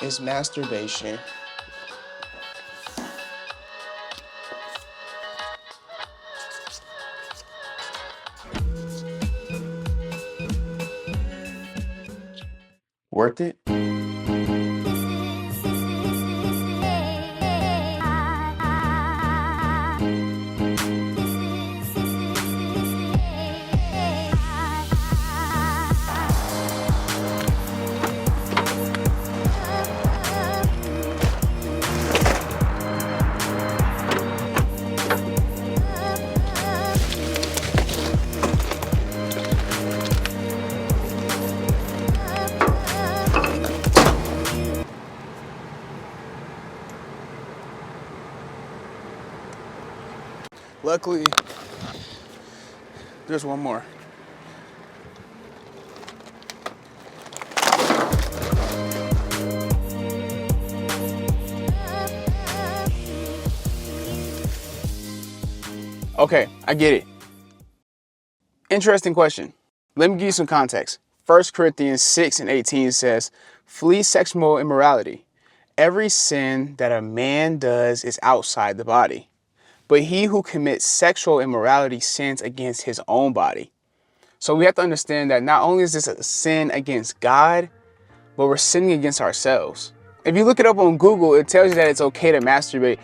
is masturbation. Worth it? Luckily, there's one more. Okay, I get it. Interesting question. Let me give you some context. 1 Corinthians 6:18 says, "Flee sexual immorality. Every sin that a man does is outside the body. But he who commits sexual immorality sins against his own body." So we have to understand that not only is this a sin against God, but we're sinning against ourselves. If you look it up on Google, it tells you that it's okay to masturbate.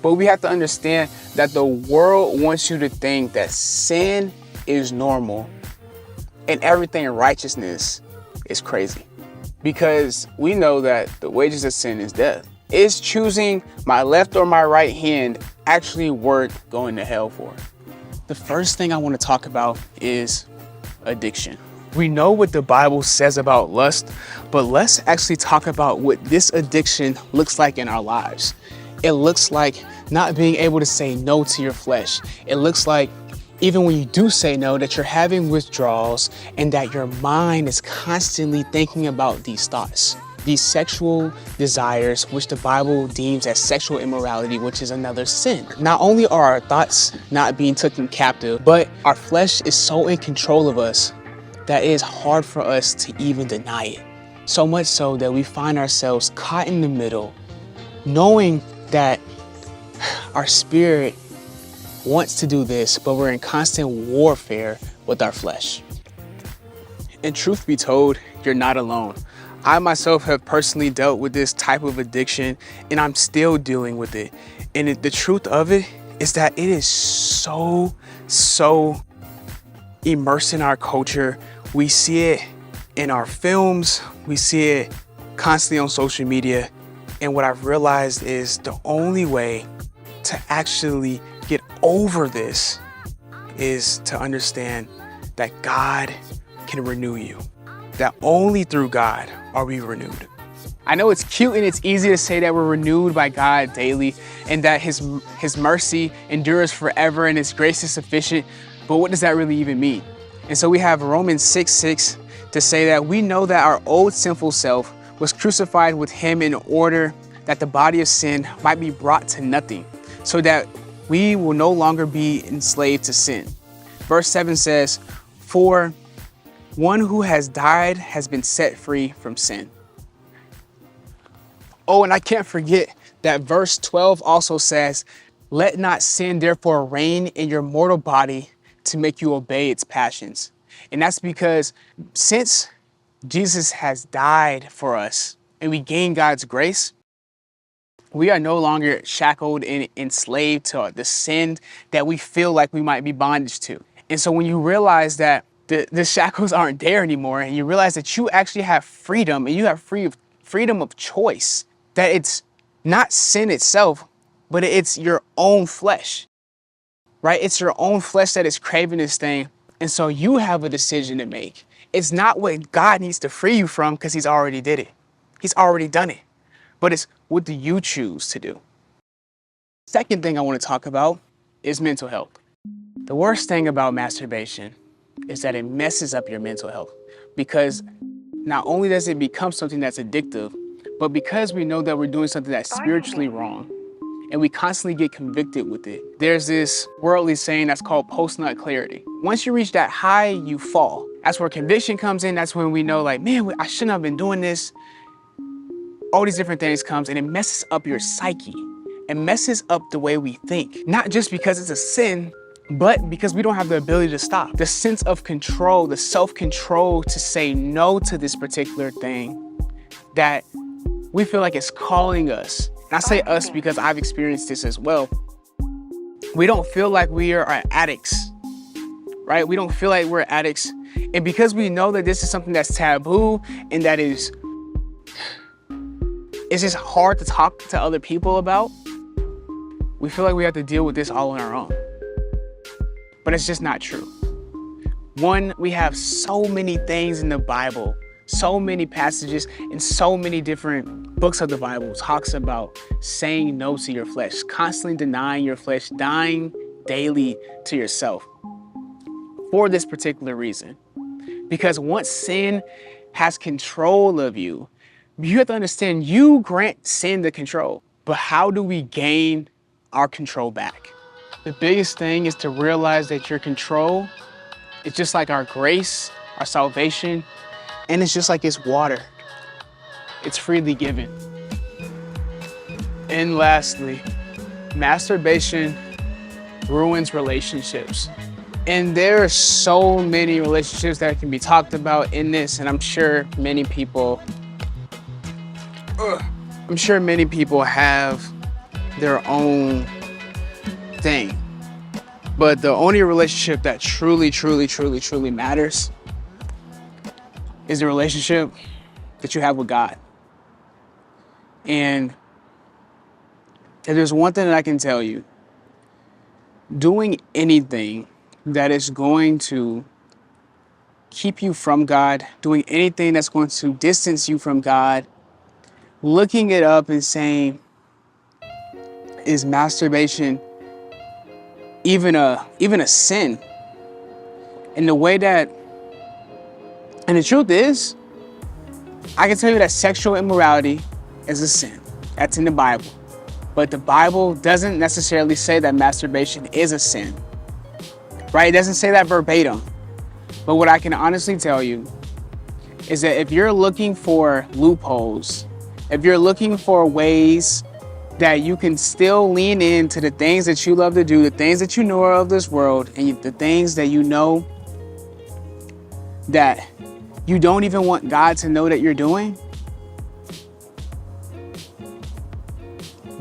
But we have to understand that the world wants you to think that sin is normal and everything in righteousness is crazy. Because we know that the wages of sin is death. Is choosing my left or my right hand actually worth going to hell for? The first thing I want to talk about is addiction. We know what the Bible says about lust, but let's actually talk about what this addiction looks like in our lives. It looks like not being able to say no to your flesh. It looks like even when you do say no, that you're having withdrawals and that your mind is constantly thinking about these thoughts, these sexual desires, which the Bible deems as sexual immorality, which is another sin. Not only are our thoughts not being taken captive, but our flesh is so in control of us that it is hard for us to even deny it. So much so that we find ourselves caught in the middle, knowing that our spirit wants to do this, but we're in constant warfare with our flesh. And truth be told, you're not alone. I myself have personally dealt with this type of addiction, and I'm still dealing with it. And the truth of it is that it is so immersed in our culture. We see it in our films, we see it constantly on social media. And what I've realized is the only way to actually get over this is to understand that God can renew you. That only through God are we renewed. I know it's cute and it's easy to say that we're renewed by God daily and that His mercy endures forever and His grace is sufficient, but what does that really even mean? And so we have Romans 6:6 to say that we know that our old sinful self was crucified with Him in order that the body of sin might be brought to nothing, so that we will no longer be enslaved to sin. Verse 7 says, "For one who has died has been set free from sin." Oh, and I can't forget that verse 12 also says, "Let not sin therefore reign in your mortal body to make you obey its passions." And that's because since Jesus has died for us and we gain God's grace, we are no longer shackled and enslaved to the sin that we feel like we might be bondage to. And so when you realize that the shackles aren't there anymore, and you realize that you actually have freedom and you have freedom of choice, that it's not sin itself, but it's your own flesh, right? It's your own flesh that is craving this thing. And so you have a decision to make. It's not what God needs to free you from, because He's already did it. He's already done it. But it's what do you choose to do? Second thing I want to talk about is mental health. The worst thing about masturbation is that it messes up your mental health, because not only does it become something that's addictive, but because we know that we're doing something that's spiritually wrong, and we constantly get convicted with it. There's this worldly saying that's called post-nut clarity. Once you reach that high, you fall. That's where conviction comes in. That's when we know, like, man, I shouldn't have been doing this. All these different things comes, and it messes up your psyche. It messes up the way we think. Not just because it's a sin, but because we don't have the ability to stop. The sense of control, the self-control to say no to this particular thing that we feel like it's calling us. And I say us because I've experienced this as well. We don't feel like we are addicts, right? We don't feel like we're addicts. And because we know that this is something that's taboo and that it's just hard to talk to other people about, we feel like we have to deal with this all on our own. But it's just not true. One, we have so many things in the Bible, so many passages in so many different books of the Bible talks about saying no to your flesh, constantly denying your flesh, dying daily to yourself for this particular reason. Because once sin has control of you, you have to understand you grant sin the control. But how do we gain our control back? The biggest thing is to realize that your control is just like our grace, our salvation, and it's just like it's water. It's freely given. And lastly, masturbation ruins relationships. And there are so many relationships that can be talked about in this, and I'm sure many people have their own thing. But the only relationship that truly matters is the relationship that you have with God. And if there's one thing that I can tell you, doing anything that is going to keep you from God, doing anything that's going to distance you from God, looking it up and saying, is masturbation even a sin? And the way that, and the truth is, I can tell you that sexual immorality is a sin. That's in the Bible. But the Bible doesn't necessarily say that masturbation is a sin, right? It doesn't say that verbatim. But what I can honestly tell you is that if you're looking for loopholes, if you're looking for ways that you can still lean into the things that you love to do, the things that you know are of this world, and the things that you know that you don't even want God to know that you're doing,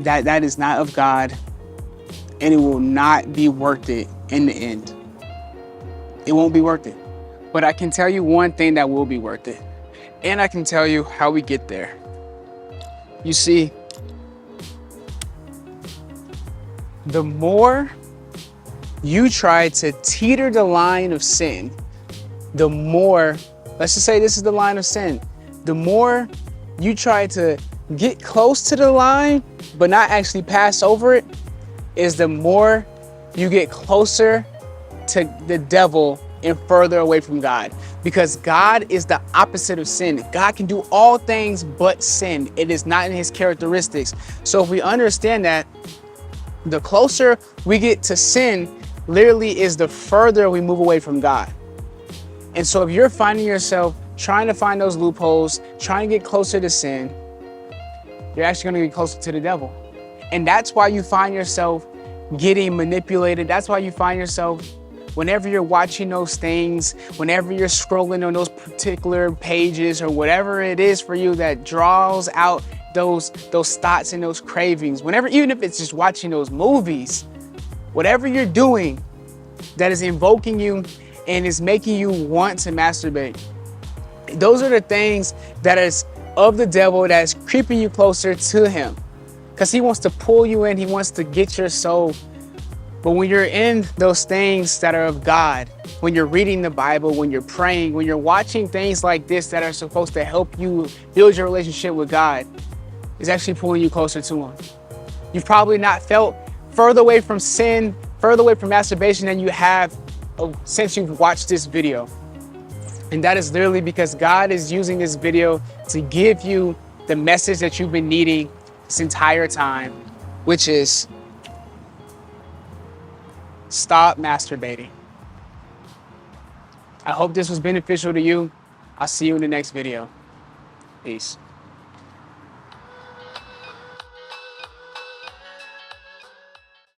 that is not of God, and it will not be worth it in the end. It won't be worth it. But I can tell you one thing that will be worth it. And I can tell you how we get there. You see, the more you try to teeter the line of sin, the more, let's just say this is the line of sin, the more you try to get close to the line but not actually pass over it, is the more you get closer to the devil and further away from God. Because God is the opposite of sin. God can do all things but sin. It is not in his characteristics. So if we understand that, the closer we get to sin, literally is the further we move away from God. And so if you're finding yourself trying to find those loopholes, trying to get closer to sin, you're actually going to get closer to the devil. And that's why you find yourself getting manipulated. That's why you find yourself, whenever you're watching those things, whenever you're scrolling on those particular pages or whatever it is for you that draws out those thoughts and those cravings, whenever, even if it's just watching those movies, whatever you're doing that is invoking you and is making you want to masturbate, those are the things that is of the devil that is creeping you closer to him. Because he wants to pull you in, he wants to get your soul. But when you're in those things that are of God, when you're reading the Bible, when you're praying, when you're watching things like this that are supposed to help you build your relationship with God, it's actually pulling you closer to him. You've probably not felt further away from sin, further away from masturbation than you have since you've watched this video. And that is literally because God is using this video to give you the message that you've been needing this entire time, which is stop masturbating. I hope this was beneficial to you. I'll see you in the next video. Peace.